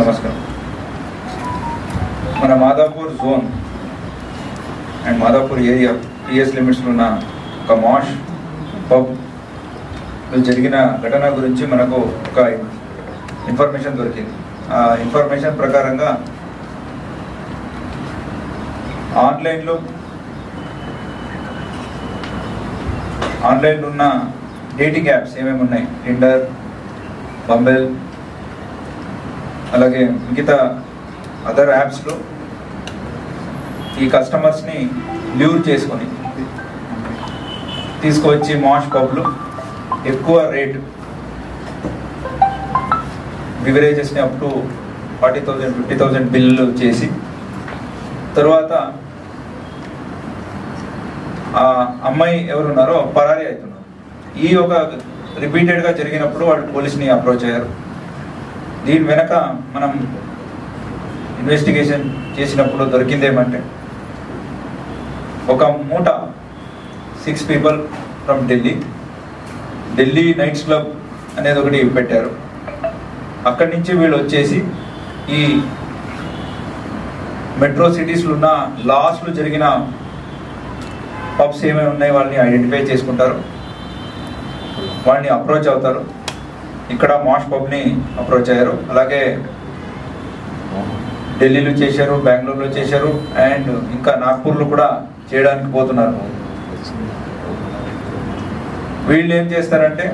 నమస్కారం. మన Madhapur zone and Madhapur area TS లిమిట్స్లో ఉన్న ఒక మాష్ పబ్లో జరిగిన ఘటన గురించి మనకు ఒక ఇన్ఫర్మేషన్ దొరికింది. ఆ ఇన్ఫర్మేషన్ ప్రకారంగా ఆన్లైన్లో ఉన్న డేటింగ్ యాప్స్ ఏమేమి ఉన్నాయి, టిండర్, బంబెల్, అలాగే మిగతా అదర్ యాప్స్లో ఈ కస్టమర్స్ని ల్యూర్ చేసుకొని తీసుకువచ్చి మాష్ పబ్లు ఎక్కువ రేట్ బివరేజెస్ని అప్ టు 40,000 50,000 బిల్లు చేసి తర్వాత ఆ అమ్మాయి ఎవరున్నారో పరారీ అవుతున్నారు. ఈ ఒక రిపీటెడ్గా జరిగినప్పుడు వాళ్ళు పోలీస్ని అప్రోచ్ అయ్యారు. దీని వెనక మనం ఇన్వెస్టిగేషన్ చేసినప్పుడు దొరికింది ఏమంటే ఒక మూట 6 people from Delhi nights club అనేది ఒకటి పెట్టారు. అక్కడి నుంచి వీళ్ళు వచ్చేసి ఈ మెట్రో సిటీస్లో ఉన్న లాస్ట్లో జరిగిన పబ్స్ ఏమేమి ఉన్నాయి వాళ్ళని ఐడెంటిఫై చేసుకుంటారు, వాళ్ళని అప్రోచ్ అవుతారు. ఇక్కడ మాష్ పబ్ని అప్రోచ్ అయ్యారు, అలాగే ఢిల్లీలో చేశారు, బెంగళూరులో చేశారు, అండ్ ఇంకా నాగ్పూర్లో కూడా చేయడానికి పోతున్నారు. వీళ్ళు ఏం చేస్తారంటే